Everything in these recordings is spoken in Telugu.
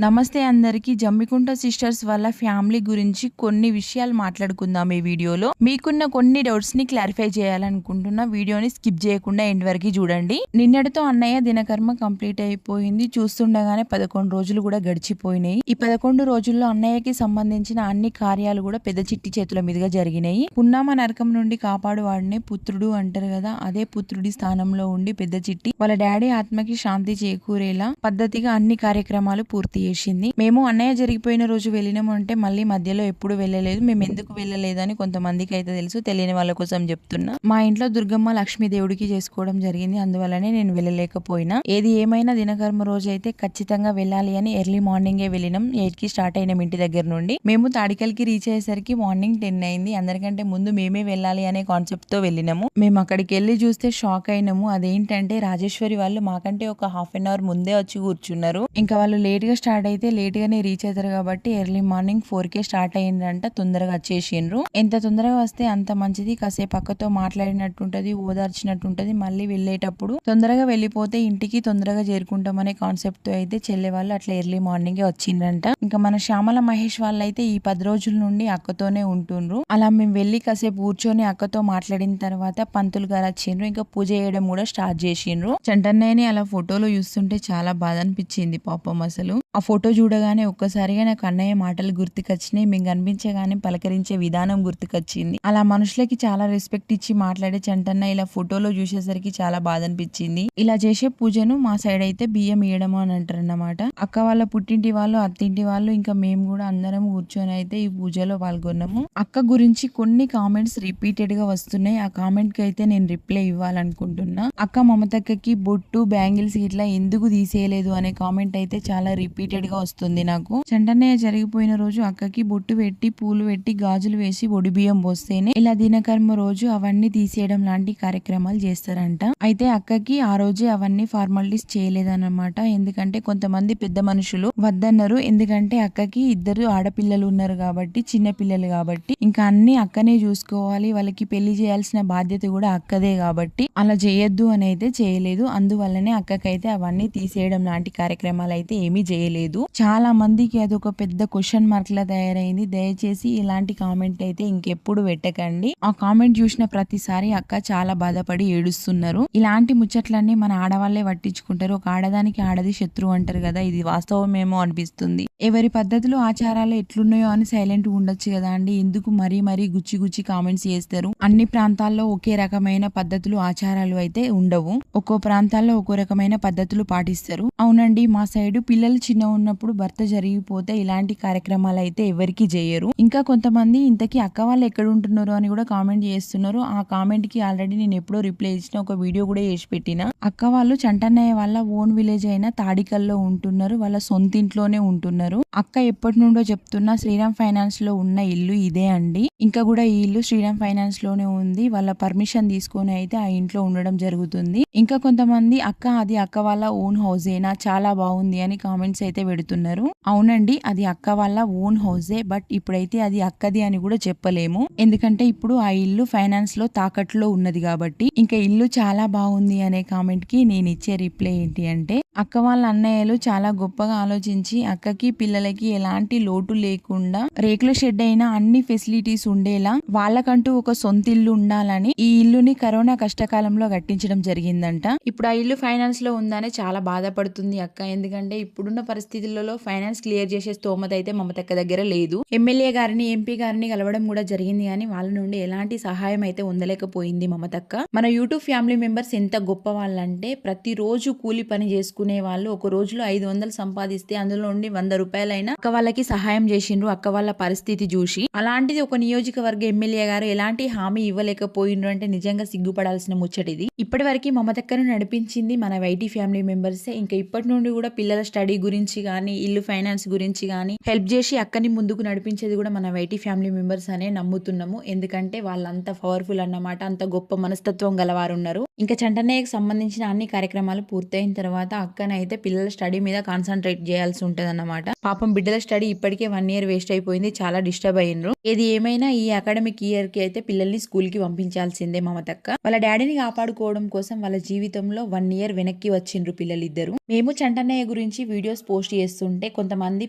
నమస్తే అందరికి. జమ్మికుంట సిస్టర్స్ వాళ్ళ ఫ్యామిలీ గురించి కొన్ని విషయాలు మాట్లాడుకుందాం ఈ వీడియోలో. మీకున్న కొన్ని డౌట్స్ ని క్లారిఫై చేయాలనుకుంటున్నా. వీడియోని స్కిప్ చేయకుండా ఎండ్ వరకు చూడండి. నిన్నటితో అన్నయ్య దినకర్మ కంప్లీట్ అయిపోయింది. చూస్తుండగానే 11 రోజులు కూడా గడిచిపోయినాయి. ఈ 11 రోజుల్లో అన్నయ్యకి సంబంధించిన అన్ని కార్యాలు కూడా పెద్ద చిట్టి చేతుల మీదుగా జరిగినాయి. పున్నామ నరకం నుండి కాపాడు వాడిని పుత్రుడు అంటారు కదా, అదే పుత్రుడి స్థానంలో ఉండి పెద్ద చిట్టి వాళ్ళ డాడీ ఆత్మకి శాంతి చేకూరేలా పద్ధతిగా అన్ని కార్యక్రమాలు పూర్తి చేసింది. మేము అన్నయ్య జరిగిపోయిన రోజు వెళ్ళినాము అంటే మళ్ళీ మధ్యలో ఎప్పుడు వెళ్ళలేదు. మేము ఎందుకు వెళ్ళలేదని కొంతమందికి అయితే తెలుసు, తెలియని వాళ్ళ కోసం చెప్తున్నా. మా ఇంట్లో దుర్గమ్మ లక్ష్మీ దేవుడికి చేసుకోవడం జరిగింది, అందువల్లనే నేను వెళ్ళలేకపోయినా. ఏది ఏమైనా దినకర్మ రోజు అయితే ఖచ్చితంగా వెళ్ళాలి అని ఎర్లీ మార్నింగే వెళ్ళినాం. 8 కి స్టార్ట్ అయినాం ఇంటి దగ్గర నుండి. మేము తాడికల్కి రీచ్ అయ్యేసరికి మార్నింగ్ 10 అయింది. అందరికంటే ముందు మేమే వెళ్ళాలి అనే కాన్సెప్ట్ తో వెళ్ళినాము. మేము అక్కడికి వెళ్ళి చూస్తే షాక్ అయినాము. అదేంటంటే రాజేశ్వరి వాళ్ళు మాకంటే ఒక హాఫ్ అన్ అవర్ ముందే వచ్చి కూర్చున్నారు. ఇంకా వాళ్ళు లేట్ గా స్టార్ట్ అయితే లేట్ గానే రీచ్ అవుతారు కాబట్టి ఎర్లీ మార్నింగ్ 4 కే స్టార్ట్ అయ్యిందంట. తొందరగా వచ్చేసిండ్రు. ఎంత తొందరగా వస్తే అంత మంచిది. కాసేపు అక్కతో మాట్లాడినట్టుంటది, ఓదార్చినట్టుంటది. మళ్ళీ వెళ్ళేటప్పుడు తొందరగా వెళ్ళిపోతే ఇంటికి తొందరగా చేరుకుంటామనే కాన్సెప్ట్ తో అయితే చెల్లె వాళ్ళు అట్లా ఎర్లీ మార్నింగ్ వచ్చిండ్రంట. ఇంకా మన శ్యామల మహేష్ వాళ్ళు అయితే ఈ 10 రోజుల నుండి అక్కతోనే ఉంటుండ్రు. అలా మేము వెళ్ళి కాసేపు కూర్చొని అక్కతో మాట్లాడిన తర్వాత పంతులు గారు వచ్చిండ్రు. ఇంకా పూజ చేయడం కూడా స్టార్ట్ చేసిండ్రు. చంటన్నయ్యని అలా ఫోటోలో చూస్తుంటే చాలా బాధ అనిపించింది పాపం. అసలు ఆ ఫోటో చూడగానే ఒక్కసారిగా నాకు అన్నయ్య మాటలు గుర్తుకొచ్చినాయి. మేము కనిపించగానే పలకరించే విధానం గుర్తుకొచ్చింది. అలా మనుషులకి చాలా రెస్పెక్ట్ ఇచ్చి మాట్లాడే చంటన్న ఇలా ఫోటోలో చూసేసరికి చాలా బాధ అనిపించింది. ఇలా చేసే పూజను మా సైడ్ అయితే బియ్యం ఇయ్యడం అని అంటారు అన్నమాట. అక్క వాళ్ళ పుట్టింటి వాళ్ళు, అత్తింటి వాళ్ళు, ఇంకా మేము కూడా అందరం కూర్చొని అయితే ఈ పూజలో పాల్గొన్నాము. అక్క గురించి కొన్ని కామెంట్స్ రిపీటెడ్ గా వస్తున్నాయి. ఆ కామెంట్ కి అయితే నేను రిప్లై ఇవ్వాలనుకుంటున్నా. అక్క మమతక్కకి బొట్టు, బ్యాంగిల్స్ ఇట్లా ఎందుకు తీసేయలేదు అనే కామెంట్ అయితే చాలా రిపీటెడ్ గా వస్తుంది నాకు. చంటన్నయ్య జరిగిపోయిన రోజు అక్కకి బొట్టు పెట్టి, పూలు పెట్టి, గాజులు వేసి ఒడి బియ్యం పోస్తేనే ఇలా దినకర్మ రోజు అవన్నీ తీసేయడం లాంటి కార్యక్రమాలు చేస్తారంట. అయితే అక్కకి ఆ రోజే అవన్నీ ఫార్మాలిటీస్ చేయలేదన్నమాట. ఎందుకంటే కొంతమంది పెద్ద మనుషులు వద్దన్నారు. ఎందుకంటే అక్కకి 2 ఆడపిల్లలు ఉన్నారు కాబట్టి, చిన్న పిల్లలు కాబట్టి ఇంకా అన్ని అక్కనే చూసుకోవాలి. వాళ్ళకి పెళ్లి చేయాల్సిన బాధ్యత కూడా అక్కదే కాబట్టి అలా చేయొద్దు అని అయితే చేయలేదు. అందువల్లనే అక్కకైతే అవన్నీ తీసేయడం లాంటి కార్యక్రమాలు అయితే ఏమీ చేయలేదు. చాలా మందికి అదొక పెద్ద క్వశ్చన్ మార్క్ లా తయారైంది. దయచేసి ఇలాంటి కామెంట్ అయితే ఇంకెప్పుడు పెట్టకండి. ఆ కామెంట్ చూసిన ప్రతిసారి అక్క చాలా బాధపడి ఏడుస్తున్నారు. ఇలాంటి ముచ్చట్లన్నీ మన ఆడవాళ్లే పట్టించుకుంటారు. ఒక ఆడదానికి ఆడది శత్రువు అంటారు కదా, ఇది వాస్తవమేమో అనిపిస్తుంది. ఎవరి పద్ధతులు ఆచారాలు ఎట్లున్నాయో అని సైలెంట్ ఉండొచ్చు కదా అండి. ఎందుకు మరీ గుచ్చి గుచ్చి కామెంట్స్ చేస్తారు? అన్ని ప్రాంతాల్లో ఒకే రకమైన పద్ధతులు ఆచారాలు అయితే ఉండవు. ఒక్కో ప్రాంతాల్లో ఒక్కో రకమైన పద్ధతులు పాటిస్తారు. అవునండి, మా సైడ్ పిల్లలు చిన్న ఉన్నప్పుడు భర్త జరిగిపోతే ఇలాంటి కార్యక్రమాలు అయితే ఎవరికి చేయరు. ఇంకా కొంతమంది ఇంతకీ అక్క వాళ్ళు ఎక్కడ ఉంటున్నారు అని కూడా కామెంట్ చేస్తున్నారు. ఆ కామెంట్ కి ఆల్రెడీ నేను ఎప్పుడో రిప్లై ఇచ్చిన, ఒక వీడియో కూడా చేసి పెట్టిన. అక్క వాళ్ళు చంటన్నయ్య వాళ్ళ ఓన్ విలేజ్ అయిన తాడికల్లో ఉంటున్నారు. వాళ్ళ సొంత ఇంట్లోనే ఉంటున్నారు. అక్క ఎప్పటి నుండో చెప్తున్నా శ్రీరామ్ ఫైనాన్స్ లో ఉన్న ఇల్లు ఇదే అండి. ఇంకా కూడా ఈ ఇల్లు శ్రీరామ్ ఫైనాన్స్ లోనే ఉంది. వాళ్ళ పర్మిషన్ తీసుకొని అయితే ఆ ఇంట్లో ఉండడం జరుగుతుంది. ఇంకా కొంతమంది అది అక్క వాళ్ళ ఓన్ హౌస్ ఏనా, చాలా బాగుంది అని కామెంట్స్ అయితే పెడుతున్నారు. అవునండి, అది అక్క వాళ్ళ ఓన్ హౌసే. బట్ ఇప్పుడైతే అది అక్కది అని కూడా చెప్పలేము. ఎందుకంటే ఇప్పుడు ఆ ఇల్లు ఫైనాన్స్ లో తాకట్లో ఉన్నది కాబట్టి. ఇంకా ఇల్లు చాలా బాగుంది అనే కామెంట్ కి నేను ఇచ్చే రిప్లై ఏంటి అంటే, అక్క వాళ్ళ అన్నయ్యలు చాలా గొప్పగా ఆలోచించి అక్కకి పిల్లలకి ఎలాంటి లోటు లేకుండా రేకుల షెడ్ అయినా అన్ని ఫెసిలిటీస్ ఉండేలా వాళ్ళకంటూ ఒక సొంత ఇల్లు ఉండాలని ఈ ఇల్లుని కరోనా కష్టకాలంలో కట్టించడం జరిగిందంట. ఇప్పుడు ఆ ఇల్లు ఫైనాన్స్ లో ఉందని చాలా బాధపడుతుంది అక్క. ఎందుకంటే ఇప్పుడున్న పరిస్థితులలో ఫైనాన్స్ క్లియర్ చేసే స్తోమత అయితే మమతక్క దగ్గర లేదు. ఎమ్మెల్యే గారిని, ఎంపీ గారిని కలవడం కూడా జరిగింది కానీ వాళ్ళ నుండి ఎలాంటి సహాయం అయితే ఉండలేకపోయింది మమతక్క. మన యూట్యూబ్ ఫ్యామిలీ మెంబర్స్ ఎంత గొప్ప వాళ్ళంటే, ప్రతిరోజు కూలి పని చేసుకునే వాళ్ళు ఒక రోజులో 500 సంపాదిస్తే అందులో నుండి 100 రూపాయలైనా అక్క వాళ్ళకి సహాయం చేసిండ్రు అక్క వాళ్ళ పరిస్థితి చూసి. అలాంటిది ఒక నియోజకవర్గ ఎమ్మెల్యే గారు ఎలాంటి హామీ ఇవ్వలేకపోయిండ్రు అంటే నిజంగా సిగ్గుపడాల్సిన ముచ్చటిది. ఇప్పటి వరకు మమతక్కను నడిపించింది మన వైటీ ఫ్యామిలీ మెంబర్సే. ఇంకా ఇప్పటి నుండి కూడా పిల్లల స్టడీ గురించి కానీ, ఇల్లు ఫైనాన్స్ గురించి కానీ హెల్ప్ చేసి అక్కని ముందుకు నడిపించేది కూడా మన వైటీ ఫ్యామిలీ మెంబర్స్ అనే నమ్ముతున్నాము. ఎందుకంటే వాళ్ళంత పవర్ఫుల్ అన్నమాట, అంత గొప్ప మనస్తత్వం గలవారు ఉన్నారు. ఇంకా చంటన్నయ్యకి సంబంధించిన అన్ని కార్యక్రమాలు పూర్తయిన తర్వాత అక్కనైతే పిల్లల స్టడీ మీద కాన్సన్ట్రేట్ చేయాల్సి ఉంటది అన్నమాట. పాపం పాపం బిడ్డల స్టడీ ఇప్పటికే 1 ఇయర్ వేస్ట్ అయిపోయింది. చాలా డిస్టర్బ్ అయ్యిండ్రు. ఏది ఏమైనా ఈ అకాడమిక్ ఇయర్ కి అయితే పిల్లల్ని స్కూల్ కి పంపించాల్సిందే మమతక్క. వాళ్ళ డాడీని కాపాడుకోవడం కోసం వాళ్ళ జీవితంలో 1 ఇయర్ వెనక్కి వచ్చిండ్రు పిల్లలిద్దరు. మేము చంటన్నయ్య గురించి వీడియోస్ పోస్ట్ చేస్తుంటే కొంతమంది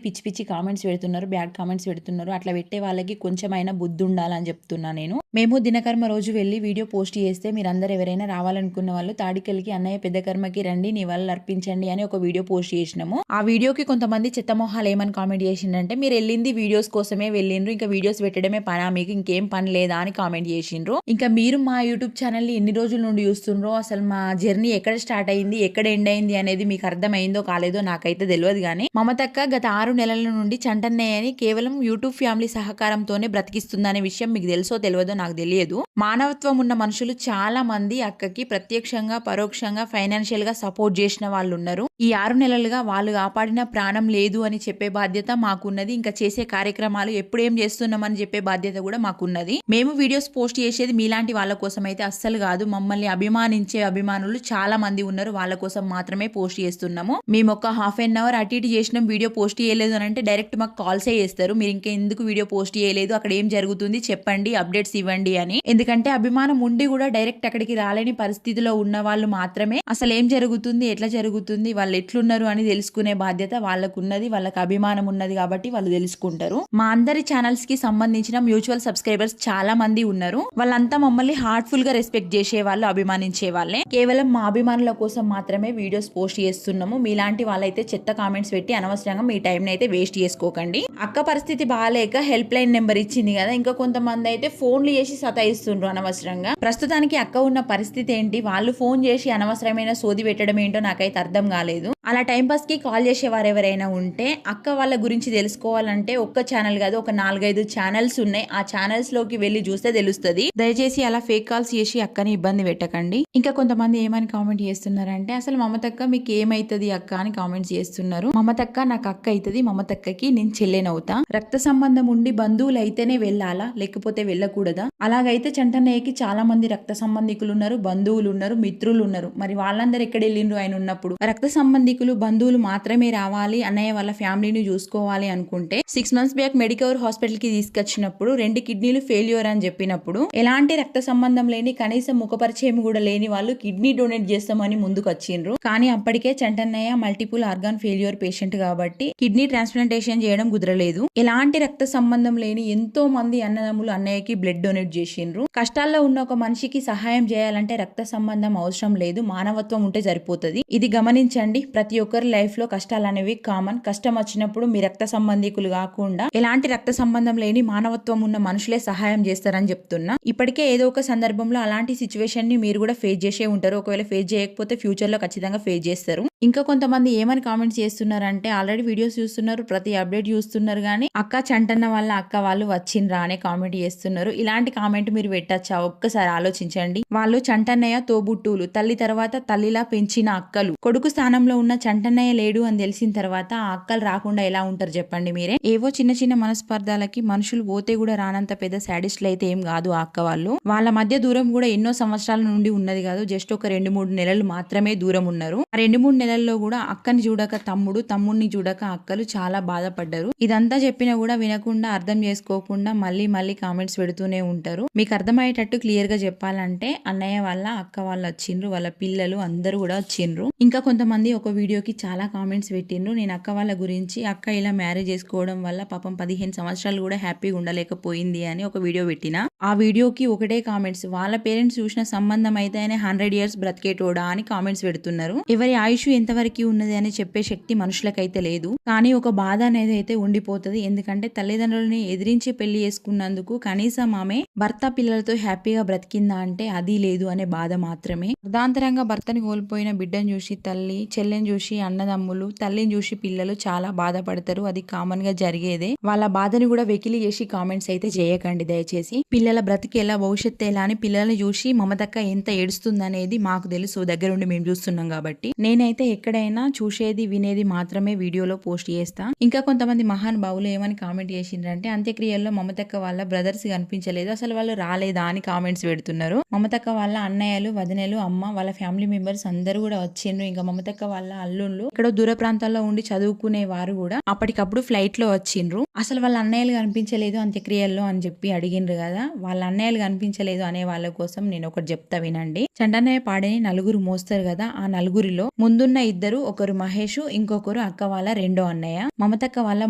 పిచ్చి పిచ్చి కామెంట్స్ పెడుతున్నారు, బ్యాడ్ కామెంట్స్ పెడుతున్నారు. అట్లా పెట్టే వాళ్ళకి కొంచెమైనా బుద్ధి ఉండాలని చెప్తున్నా నేను. మేము దినకర్మ రోజు వెళ్లి వీడియో పోస్ట్ చేస్తే మీరందరూ ఎవరైనా రావాలనుకున్న వాళ్ళు తాడికల్కి అన్నయ్య పెద్ద కర్మకి రండి, నీ వాళ్ళు అర్పించండి అని ఒక వీడియో పోస్ట్ చేసినాము. ఆ వీడియోకి కొంతమంది చెత్తమొహాలు ఏమని కామెంట్ చేసిండ్రంటే, మీరు వెళ్ళింది వీడియోస్ కోసమే వెళ్ళిండ్రు, ఇంకా వీడియోస్ పెట్టడమే పనా మీకు, ఇంకేం పని లేదా అని కామెంట్ చేసిండ్రు. ఇంకా మీరు మా యూట్యూబ్ ఛానల్ ని ఎన్ని రోజుల నుండి చూస్తుండ్రో, అసలు మా జర్నీ ఎక్కడ స్టార్ట్ అయింది, ఎక్కడ ఎండ్ అయింది అనేది మీకు అర్థమైందో కాలేదో నాకైతే తెలియదు. కానీ మమతక్క గత 6 నెలల నుండి చంటన్నయ్యని కేవలం యూట్యూబ్ ఫ్యామిలీ సహకారంతోనే బ్రతికిస్తుందనే విషయం మీకు తెలుసో తెలియదో నాకు తెలియదు. మానవత్వం ఉన్న మనుషులు చాలా మంది అక్కకి ప్రత్యక్షంగా పరోక్షంగా ఫైనాన్షియల్ గా సపోర్ట్ చేసిన వాళ్ళు ఉన్నారు. ఈ 6 నెలలుగా వాళ్ళు కాపాడిన ప్రాణం లేదు అని చెప్పే బాధ్యత మాకున్నది. ఇంకా చేసే కార్యక్రమాలు ఎప్పుడేం చేస్తున్నామని చెప్పే బాధ్యత కూడా మాకున్నది. మేము వీడియోస్ పోస్ట్ చేసేది మీలాంటి వాళ్ళ కోసం అయితే అస్సలు కాదు. మమ్మల్ని అభిమానించే అభిమానులు చాలా మంది ఉన్నారు, వాళ్ళ కోసం మాత్రమే పోస్ట్ చేస్తున్నాము. మేము ఒక హాఫ్ అన్ అవర్ అటు ఇటు చేసినాం, వీడియో పోస్ట్ చేయలేదు అని అంటే డైరెక్ట్ మాకు కాల్సే చేస్తారు. మీరు ఇంకా ఎందుకు వీడియో పోస్ట్ చేయలేదు, అక్కడ ఏం జరుగుతుంది చెప్పండి, అప్డేట్స్ ఇవ్వండి అని. ఎందుకంటే అభిమానం ఉండి కూడా డైరెక్ట్ అక్కడికి రాలేని పరిస్థితిలో ఉన్న వాళ్ళు మాత్రమే అసలు ఏం జరుగుతుంది, ఎట్లా జరుగుతుంది, వాళ్ళు ఎట్లున్నారు అని తెలుసుకునే బాధ్యత వాళ్ళకు ఉన్నది. వాళ్ళకి అభిమానం ఉన్నది కాబట్టి వాళ్ళు తెలుసుకుంటారు. మా అందరి ఛానల్స్ కి సంబంధించిన మ్యూచువల్ సబ్స్క్రైబర్స్ చాలా మంది ఉన్నారు. వాళ్ళంతా మమ్మల్ని హార్ట్ఫుల్ గా రెస్పెక్ట్ చేసే వాళ్ళు, అభిమానించే వాళ్ళే. కేవలం మా అభిమానుల కోసం మాత్రమే వీడియోస్ పోస్ట్ చేస్తున్నాము. మీలాంటి వాళ్ళైతే చెత్త కామెంట్స్ పెట్టి అనవసరంగా మీ టైం ని అయితే వేస్ట్ చేసుకోకండి. అక్క పరిస్థితి బాగాలేక హెల్ప్ లైన్ నెంబర్ ఇచ్చింది కదా, ఇంకా కొంతమంది అయితే ఫోన్లు చేసి సతాయిస్తుండ్రు అనవసరంగా. ప్రస్తుతానికి అక్క ఉన్న పరిస్థితి ఏంటి, వాళ్ళు ఫోన్ చేసి అనవసరమైన సోది పెట్టడం ఏంటో నాకైతే అర్థం కాలేదు. అలా టైంపాస్ కి కాల్ చేసేవారు ఎవరైనా ఉంటే అక్క వాళ్ళ గురించి తెలుసుకోవాలంటే ఒక్క ఛానల్ కాదు, ఒక 4-5 ఛానల్స్ ఉన్నాయి. ఆ ఛానల్స్ లోకి వెళ్లి చూస్తే తెలుస్తుంది. దయచేసి అలా ఫేక్ కాల్స్ చేసి అక్కని ఇబ్బంది పెట్టకండి. ఇంకా కొంతమంది ఏమని కామెంట్ చేస్తున్నారంటే, అసలు మమతక్క మీకు ఏమైతుంది అక్క అని కామెంట్స్ చేస్తున్నారు. మమతక్క నాకు అక్క అవుతుంది, మమతక్కకి నేను చెల్లెనవుతా. రక్త సంబంధం ఉండి బంధువులు అయితేనే వెళ్ళాలా, లేకపోతే వెళ్ళకూడదా? అలాగైతే చంటన్నయ్యకి చాలా మంది రక్త సంబంధికులు ఉన్నారు, బంధువులు ఉన్నారు, మిత్రులు ఉన్నారు. మరి వాళ్ళందరూ ఎక్కడ వెళ్ళిండ్రు ఆయన ఉన్నప్పుడు? రక్త సంబంధికులు బంధువులు మాత్రమే రావాలి, అన్నయ్య వాళ్ళ ఫ్యామిలీని చూసుకోవాలి అనుకుంటే 6 months బ్యాక్ మెడికవర్ హాస్పిటల్ కి తీసుకొచ్చినప్పుడు 2 కిడ్నీలు ఫెయిల్యూర్ అని చెప్పినప్పుడు ఎలాంటి రక్త సంబంధం లేని, కనీసం ముఖపరిచయం కూడా లేని వాళ్ళు కిడ్నీ డొనేట్ చేస్తామని ముందుకు వచ్చిండ్రు. కానీ అప్పటికే చంటన్నయ్య మల్టిపుల్ ఆర్గాన్ ఫెయిల్యూర్ పేషెంట్ కాబట్టి కిడ్నీ ట్రాన్స్ప్లాంటేషన్ చేయడం కుదరలేదు. ఎలాంటి రక్త సంబంధం లేని ఎంతో మంది అన్నదమ్ములు అన్నయ్యకి బ్లడ్ డొనేట్ చేసిండ్రు. కష్టాల్లో ఉన్న ఒక మనిషికి సహాయం చేయాలంటే రక్త సంబంధం అవసరం లేదు, మానవత్వం ఉంటే సరిపోతుంది. ఇది గమనించండి. ప్రతి ఒక్కరి లైఫ్ లో కష్టాలు అనేవి కామన్. కష్టం వచ్చినప్పుడు మీ రక్త సంబంధికులు కాకుండా ఎలాంటి రక్త సంబంధం లేని మానవత్వం ఉన్న మనుషులే సహాయం చేస్తారని చెప్తున్నా. ఇప్పటికే ఏదో ఒక సందర్భంలో అలాంటి సిచ్యువేషన్ ని మీరు కూడా ఫేస్ చేసే ఉంటారు. ఒకవేళ ఫేస్ చేయకపోతే ఫ్యూచర్ లో ఖచ్చితంగా ఫేస్ చేస్తారు. ఇంకా కొంతమంది ఏమని కామెంట్స్ చేస్తున్నారంటే, ఆల్రెడీ వీడియోస్ చూస్తున్నారు, ప్రతి అప్డేట్ చూస్తున్నారు, కానీ అక్క చంటన్న వల్ల అక్క వాళ్ళు వచ్చిండ్రా అనే కామెంట్ చేస్తున్నారు. ఇలాంటి కామెంట్ మీరు పెట్టచ్చా? ఒక్కసారి ఆలోచించండి. వాళ్ళు చంటన్నయ్య తోబుట్టువులు, తల్లి తర్వాత తల్లిలా పెంచిన అక్కలు. కొడుకు స్థానంలో ఉన్న చంటన్నయ్య లేడు అని తెలిసిన తర్వాత ఆ అక్కలు రాకుండా ఎలా ఉంటారు చెప్పండి మీరే. ఏవో చిన్న చిన్న మనస్పర్ధాలకి మనుషులు పోతే కూడా రానంత పెద్ద శాడిస్టులు అయితే ఏం కాదు ఆ అక్క వాళ్ళు. వాళ్ళ మధ్య దూరం కూడా ఎన్నో సంవత్సరాల నుండి ఉన్నది కాదు, జస్ట్ ఒక 2-3 నెలలు మాత్రమే దూరం ఉన్నారు. ఆ 2-3 నెలల్లో కూడా అక్కని చూడక తమ్ముడు, తమ్ముడిని చూడక అక్కలు చాలా బాధపడ్డారు. ఇదంతా చెప్పినా కూడా వినకుండా, అర్థం చేసుకోకుండా మళ్ళీ కామెంట్స్ పెడుతూనే ఉంటారు. మీకు అర్థమయ్యేటట్టు క్లియర్ గా చెప్పాలంటే, అన్నయ్య వాళ్ళ అక్క వాళ్ళు వచ్చిండ్రు, వాళ్ళ పిల్లలు అందరూ కూడా వచ్చిండ్రు. ఇంకా కొంతమంది ఒక వీడియోకి చాలా కామెంట్స్ పెట్టిండ్రు. నేను అక్క వాళ్ళ గురించి, అక్క ఇలా మ్యారేజ్ చేసుకోవడం వల్ల పాపం 15 సంవత్సరాలు కూడా హ్యాపీగా ఉండలేకపోయింది అని ఒక వీడియో పెట్టిన. ఆ వీడియోకి ఒకటే కామెంట్స్, వాళ్ళ పేరెంట్స్ చూసిన సంబంధం అయితే 100 years బ్రతికేటోడా అని కామెంట్స్ పెడుతున్నారు. ఎవరి ఆయుష్ ఎంతవరకు ఉన్నది అని చెప్పే శక్తి మనుషులకైతే లేదు, కానీ ఒక బాధ అనేది అయితే ఉండిపోతుంది. ఎందుకంటే తల్లిదండ్రులని ఎదిరించి పెళ్లి చేసుకున్నందుకు కనీసం ఆమె భర్త పిల్లలతో హ్యాపీగా బ్రతికిందా అంటే అది లేదు అనే బాధ మాత్రమే. అర్ధాంతరంగా భర్తని కోల్పోయిన బిడ్డను చూసి తల్లి, చెల్లెని చూసి అన్నదమ్ములు, తల్లిని చూసి పిల్లలు చాలా బాధపడతారు. అది కామన్ గా జరిగేదే. వాళ్ళ బాధని కూడా వెకిలి చేసి కామెంట్స్ అయితే చేయకండి దయచేసి. పిల్లల బ్రతికి ఎలా, భవిష్యత్తు ఎలా అని పిల్లల్ని చూసి మమతక్క ఎంత ఏడుస్తుంది అనేది మాకు తెలుసు, దగ్గరుండి మేము చూస్తున్నాం కాబట్టి. నేనైతే ఎక్కడైనా చూసేది వినేది మాత్రమే వీడియోలో పోస్ట్ చేస్తా. ఇంకా కొంతమంది మహానుభావులు ఏమని కామెంట్ చేసిండ్రంటే, అంత్యక్రియల్లో మమతక్క వాళ్ళ బ్రదర్స్ కనిపించలేదు, అసలు వాళ్ళు రాలేదా అని కామెంట్స్ పెడుతున్నారు. మమతక్క వాళ్ళ అన్నయ్యలు, వదినలు, అమ్మ, వాళ్ళ ఫ్యామిలీ మెంబర్స్ అందరూ కూడా వచ్చిండ్రు. ఇంకా మమతక్క వాళ్ళ అల్లుళ్ళు ఇక్కడ దూర ప్రాంతాల్లో ఉండి చదువుకునే వారు కూడా అప్పటికప్పుడు ఫ్లైట్ లో వచ్చిండ్రు. అసలు వాళ్ళ అన్నయ్యలు కనిపించలేదు అంత్యక్రియల్లో అని చెప్పి అడిగిండ్రు కదా. వాళ్ళ అన్నయ్యలు కనిపించలేదు అనే వాళ్ళ కోసం నేను ఒకటి చెప్తా వినండి. చంటన్నయ్య పాడని నలుగురు మోస్తారు కదా, ఆ నలుగురిలో ముందున్న ఇద్దరు, ఒకరు మహేష్, ఇంకొకరు అక్క వాళ్ళ రెండో అన్నయ్య. మమతక్క వాళ్ళ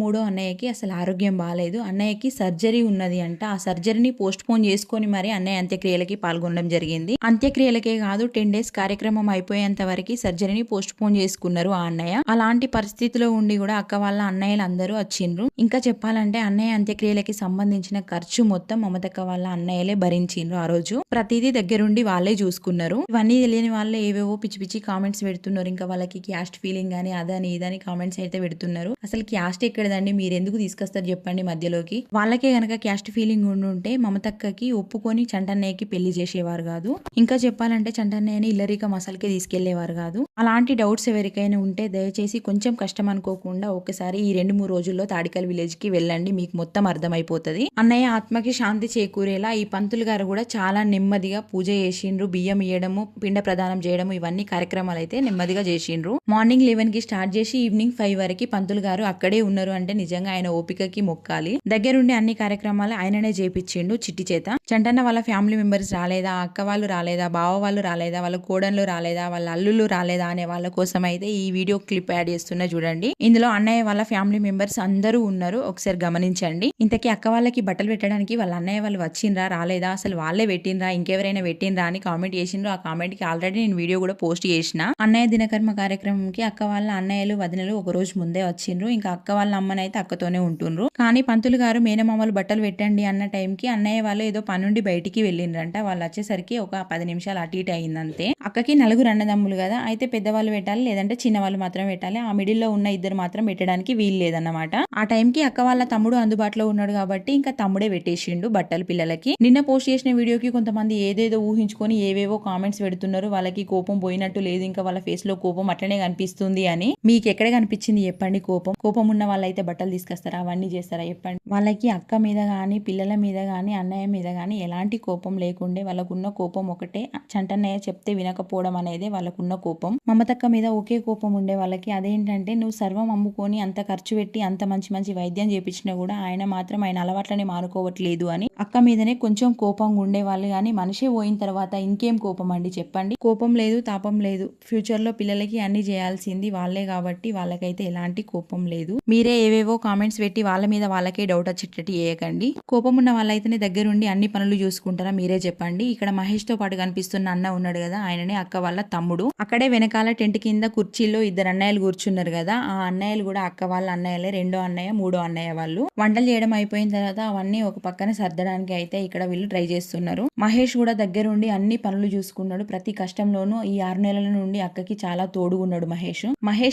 మూడో అన్నయ్యకి అసలు ఆరోగ్యం బాగాలేదు. అన్నయ్యకి సర్జరీ ఉన్నది అంట. ఆ సర్జరీని పోస్ట్ పోన్ చేసుకొని మరి అన్నయ్య అంత్యక్రియలకి పాల్గొనడం జరిగింది. అంత్యక్రియలకే కాదు 10 days కార్యక్రమం అయిపోయేంత వరకు సర్జరీని పోస్ట్ పోన్ చేసుకున్నారు ఆ అన్నయ్య. అలాంటి పరిస్థితిలో ఉండి కూడా అక్క వాళ్ళ అన్నయ్యలు అందరూ వచ్చిండ్రు. ఇంకా చెప్పాలంటే అన్నయ్య అంత్యక్రియలకి సంబంధించిన ఖర్చు మొత్తం మమతక్క వాళ్ళ అన్నయ్యలే భరించిండ్రు. ఆ రోజు ప్రతిదీ దగ్గరుండి వాళ్ళే చూసుకున్నారు. ఇవన్నీ తెలియని వాళ్ళే ఏవేవో పిచ్చి పిచ్చి కామెంట్స్ పెడుతున్నారు. ఇంకా వాళ్ళకి క్యాస్ట్ ఫీలింగ్ గానీ అదని ఇదని కామెంట్స్ అయితే పెడుతున్నారు. అసలు క్యాస్ట్ ఎక్కడదండి, మీరు ఎందుకు తీసుకొస్తారు చెప్పండి మధ్యలోకి. వాళ్ళకే గనక క్యాస్ట్ ఫీలింగ్ ఉండుంటే మమతక్కకి ఒప్పుకొని చంటన్నయ్యకి పెళ్లి చేసేవారు కాదు. ఇంకా చెప్పాలంటే చంటన్నయ్యని ఇల్లరిక మసాలకే తీసుకెళ్లేవారు కాదు. అలాంటి డౌట్స్ ఎవరికైనా ఉంటే దయచేసి కొంచెం కష్టం అనుకోకుండా ఒకసారి ఈ 2-3 రోజుల్లో తాడికల్ విలేజ్ కి వెళ్ళండి, మీకు మొత్తం అర్థమైపోతుంది. అన్నయ్య ఆత్మకి శాంతి చేకూరేలా ఈ పంతులు గారు కూడా చాలా నెమ్మదిగా పూజ చేసిండ్రు. బియ్యం ఇయ్యడము, పిండ ప్రదానం చేయడము, ఇవన్నీ కార్యక్రమాలు అయితే నెమ్మదిగా చేసిండ్రు. మార్నింగ్ 11 కి స్టార్ట్ చేసి ఈవినింగ్ 5 వరకు పంతులు గారు అక్కడే ఉన్నారు అంటే నిజంగా ఆయన ఓపికకి మొక్కాలి. దగ్గరుండి అన్ని కార్యక్రమాలు ఆయననే చేపించిండు చిట్టి చేత. చంటన్న వాళ్ళ ఫ్యామిలీ మెంబర్స్ రాలేదా, అక్క వాళ్ళు రాలేదా, బావ వాళ్ళు రాలేదా, వాళ్ళ కోడన్లు రాలేదా, వాళ్ళ అల్లుళ్ళు రాలేదా అనే వాళ్ళ కోసం అయితే ఈ వీడియో క్లిప్ యాడ్ చేస్తున్నా చూడండి. ఇందులో అన్నయ్య వాళ్ళ ఫ్యామిలీ మెంబర్స్ అందరూ ఉన్నారు, ఒకసారి గమనించండి. ఇంతకీ అక్క వాళ్ళకి బట్టలు పెట్టడానికి వాళ్ళ అన్నయ్య వాళ్ళు వచ్చిండ్రా రాలేదా, అసలు వాళ్ళే పెట్టిండ్రా ఇంకెవరైనా పెట్టిండ్రా అని కామెంట్ చేసిండ్రు. ఆ కామెంట్ కి ఆల్రెడీ నేను వీడియో కూడా పోస్ట్ చేసిన. అన్నయ్య దినకర్మ కార్యక్రమంకి అక్క వాళ్ళ అన్నయ్యలు వదినలు ఒక రోజు ముందే వచ్చిండ్రు. ఇంకా అక్క వాళ్ళ అమ్మనైతే అక్కతోనే ఉంటుండ్రు. కానీ పంతులు గారు మేనమామలు బట్టలు పెట్టండి అన్న టైంకి అన్నయ్య వాళ్ళు ఏదో పనుండి బయటికి వెళ్ళిండ్రంట. వాళ్ళు వచ్చేసరికి ఒక 10 నిమిషాలు అటు ఇటు అయిందంతే. అక్కకి 4 అన్నదమ్ములు కదా, అయితే పెద్దవాళ్ళు పెట్టాలి లేదంటే చిన్న వాళ్ళు మాత్రం పెట్టాలి. ఆ మిడిల్ లో ఉన్న ఇద్దరు మాత్రం పెట్టడానికి వీలు లేదన్నమాట. ఆ టైంకి అక్క వాళ్ళ తమ్ముడు అందుబాటులో ఉన్నాడు కాబట్టి ఇంకా తమ్ముడే పెట్టేసిండు బట్టలు పిల్లలకి. నిన్న పోస్ట్ చేసిన వీడియోకి కొంతమంది ఏదేదో ఊహించుకొని ఏవేవో కామెంట్స్ పెడుతున్నారు. వాళ్ళకి కోపం పోయినట్టు లేదు, ఇంకా వాళ్ళ ఫేస్ లో కోపం అట్లనే కనిపిస్తుంది అని. మీకు ఎక్కడ కనిపించింది చెప్పండి కోపం? కోపం ఉన్న వాళ్ళైతే బట్టలు తీసుకొస్తారా, అవన్నీ చేస్తారా చెప్పండి. వాళ్ళకి అక్క మీద గానీ పిల్లల మీద గానీ అన్నయ్య మీద గానీ ఎలాంటి కోపం లేకుండే వాళ్ళకున్న కోపం ఒకటే, చంటన్నయ్య చెప్తే వినకపోవడం అనేది వాళ్ళకున్న కోపం. మమతక్క మీద ఒకే కోపం ఉండే వాళ్ళకి, అదేంటంటే నువ్వు సర్వం అమ్ముకొని అంత ఖర్చు పెట్టి అంత మంచి మంచి వైద్యం చేపించినా కూడా ఆయన మాత్రం ఆయన అలవాట్లని మానుకోవట్లేదు అని అక్క మీదనే కొంచెం కోపంగా ఉండేవాళ్ళు. కానీ మనిషి పోయిన తర్వాత ఇంకేం కోపం అండి చెప్పండి. కోపం లేదు తాపం లేదు. ఫ్యూచర్ లో పిల్లలకి అన్ని చేయాల్సింది వాళ్ళే కాబట్టి వాళ్ళకైతే ఎలాంటి కోపం లేదు. మీరే ఏవేవో కామెంట్స్ పెట్టి వాళ్ళ మీద వాళ్ళకే డౌట్ వచ్చేటట్టు చేయకండి. కోపం ఉన్న వాళ్ళైతేనే దగ్గరుండి అన్ని పనులు చూసుకుంటారా మీరే చెప్పండి. ఇక్కడ మహేష్ తో పాటు కనిపిస్తున్న అన్న ఉన్నాడు కదా, ఆయననే అక్క వాళ్ళ తమ్ముడు. అక్కడే వెనకాల టెంట్ కింద కుర్చీలో ఇద్దరు అన్నయ్యలు కూర్చున్నారు కదా, ఆ అన్నయ్యలు కూడా అక్క వాళ్ళ అన్నయ్యలే. రెండో అన్నయ్య మూడో అన్నయ్య వాళ్ళు. వంటలు చేయడం అయిపోయిన తర్వాత అవన్నీ ఒక పక్కన సర్దడానికి అయితే ఇక్కడ వీళ్ళు ట్రై చేస్తున్నారు. మహేష్ కూడా దగ్గరుండి అన్ని పనులు చూసుకున్నాడు. ప్రతి కష్టంలోనూ ఈ 6 నెలల నుండి అక్కకి చాలా తోడుగున్నాడు మహేష్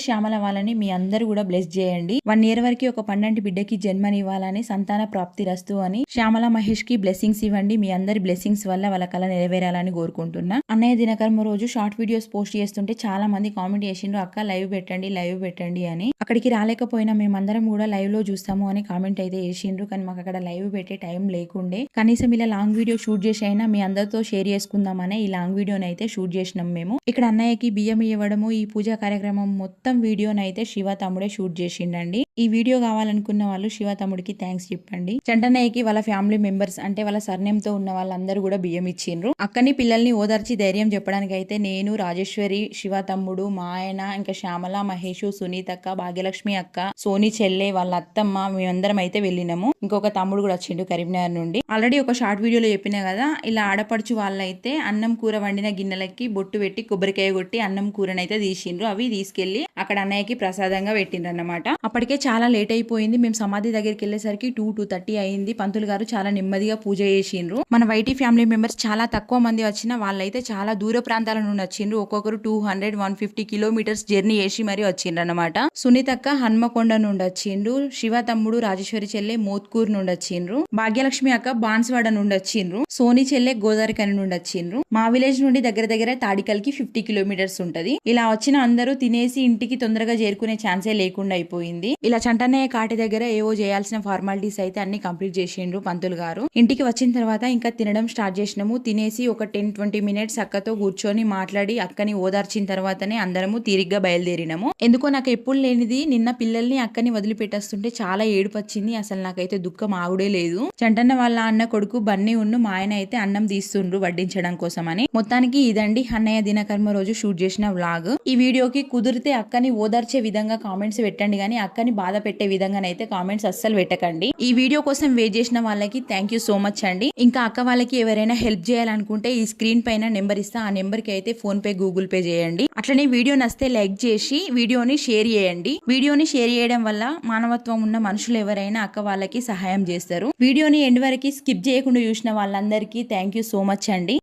శ్యామల వాళ్ళని మీ అందరూ కూడా బ్లెస్ చేయండి. 1 year వరకు ఒక పండంటి బిడ్డకి జన్మనివ్వాలని, సంతాన ప్రాప్తి రస్తు అని శ్యామల మహేష్ కి బ్లెస్సింగ్స్ ఇవ్వండి. మీ అందరి బ్లెస్సింగ్స్ వల్ల వాళ్ళ కళ నెరవేరాలని కోరుకుంటున్నా. అన్నయ్య దినకర్మ రోజు షార్ట్ వీడియోస్ పోస్ట్ చేస్తుంటే చాలా మంది కామెంట్ చేసిండ్రు, అక్క లైవ్ పెట్టండి అని. అక్కడికి రాలేకపోయినా మేమందరం కూడా లైవ్ లో చూస్తాము అని కామెంట్ అయితే చేసిండ్రు. కానీ మాకు అక్కడ లైవ్ పెట్టే టైం లేకుండే. కనీసం ఇలా లాంగ్ వీడియో షూట్ చేసి అయినా మీ అందరితో షేర్ చేసుకుందామనే ఈ లాంగ్ వీడియోని అయితే షూట్ చేసినాం మేము. ఇక్కడ అన్నయ్యకి బియ్యం ఇవ్వడము, ఈ పూజా కార్యక్రమం మొత్తం వీడియోని అయితే శివ తమ్ముడే షూట్ చేసిండండి. ఈ వీడియో కావాలనుకున్న వాళ్ళు శివ తమ్ముడికి థ్యాంక్స్ చెప్పండి. చంటన్నయ్యకి వాళ్ళ ఫ్యామిలీ మెంబర్స్ అంటే వాళ్ళ సర్నేమ్ తో ఉన్న వాళ్ళందరూ కూడా బియ్యం ఇచ్చిండ్రు. అక్కని పిల్లల్ని ఓదార్చి ధైర్యం చెప్పడానికి అయితే నేను, రాజేశ్వరి, శివ తమ్ముడు, మా ఆయన, ఇంకా శ్యామల, మహేష్, సునీతక్క, భాగ్యలక్ష్మి అక్క, సోని చెల్లె, వాళ్ళ అత్తమ్మ, మేమందరం అయితే వెళ్ళినాము. ఇంకొక తమ్ముడు కూడా వచ్చిండు కరీంనగర్ నుండి. ఆల్రెడీ ఒక షార్ట్ వీడియోలో చెప్పినా కదా, ఇలా ఆడపడుచు వాళ్ళైతే అన్నం కూర వండిన గిన్నెలకి బొట్టు పెట్టి కొబ్బరికాయ కొట్టి అన్నం కూరనైతే తీసిండ్రు. అవి తీసుకెళ్లి అక్కడ అన్నయ్యకి ప్రసాదంగా పెట్టిండ్రు అన్నమాట. అప్పటికే చాలా లేట్ అయిపోయింది. మేము సమాధి దగ్గరికి వెళ్ళేసరికి 2:30 అయింది. పంతులు గారు చాలా నెమ్మదిగా పూజ చేసిండ్రు. మన వైటీ ఫ్యామిలీ మెంబర్స్ చాలా తక్కువ మంది వచ్చిన వాళ్ళైతే చాలా దూర ప్రాంతాల నుండి వచ్చిండ్రు. ఒక్కొక్కరు 200-150 కిలోమీటర్స్ జర్నీ చేసి మరి వచ్చిండ్రు అన్నమాట. సునీతక్క హన్మకొండ నుండి వచ్చిండ్రు. శివ తమ్ముడు, రాజేశ్వరి చెల్లె మోత్కూర్ నుండి వచ్చిండ్రు. భాగ్యలక్ష్మి అక్క బాన్స్వాడ నుండి వచ్చిండ్రు. సోని చెల్లె గోదావరికని నుండి వచ్చిండ్రు. మా విలేజ్ నుండి దగ్గర తాడికల్కి 50 కిలోమీటర్స్ ఉంటది. ఇలా వచ్చిన అందరూ తినేసి ఇంటికి తొందరగా చేరుకునే ఛాన్సే లేకుండా అయిపోయింది. ఇలా చంటన్నయ్య కాటి దగ్గర ఏవో చేయాల్సిన ఫార్మాలిటీస్ అయితే అన్ని కంప్లీట్ చేసిండ్రు పంతులు గారు. ఇంటికి వచ్చిన తర్వాత ఇంకా తినడం స్టార్ట్ చేసినాము. తినేసి ఒక 10-20 మినిట్స్ అక్కతో కూర్చొని మాట్లాడి అక్కని ఓదార్చిన తర్వాతనే అందరము తీరిగ్గా బయలుదేరినాము. ఎందుకో నాకు ఎప్పుడు లేనిది నిన్న పిల్లల్ని అక్కని వదిలిపెట్టేస్తుంటే చాలా ఏడుపు వచ్చింది. అసలు నాకైతే దుఃఖం ఆగుడే లేదు. చంటన్న వాళ్ళ అన్న కొడుకు బన్నీ ఉన్ను మా ఆయన అయితే అన్నం తీస్తుండ్రు వడ్డించడం కోసం అని. మొత్తానికి ఇదండి అన్నయ్య దినకర్మ రోజు షూట్ చేసిన వ్లాగ్. ఈ వీడియోకి కుదిరితే అక్కని ఓదార్చే విధంగా కామెంట్స్ పెట్టండి, కానీ అక్కని బాధ పెట్టే విధంగానైతే కామెంట్స్ అస్సలు పెట్టకండి. ఈ వీడియో కోసం వెయిట్ చేసిన వాళ్ళకి థ్యాంక్ యూ సో మచ్ అండి. ఇంకా అక్క వాళ్ళకి ఎవరైనా హెల్ప్ చేయాలనుకుంటే ఈ స్క్రీన్ పైన నెంబర్ ఇస్తా, ఆ నెంబర్ కి అయితే ఫోన్ పే గూగుల్ పే చేయండి. అట్లనే వీడియో నచ్చితే లైక్ చేసి వీడియోని షేర్ చేయండి. వీడియోని షేర్ చేయడం వల్ల మానవత్వం ఉన్న మనుషులు ఎవరైనా అక్క వాళ్ళకి సహాయం చేస్తారు. వీడియోని ఎండ్ వరకు స్కిప్ చేయకుండా చూసిన వాళ్ళందరికీ థ్యాంక్ యూ సో మచ్ అండి.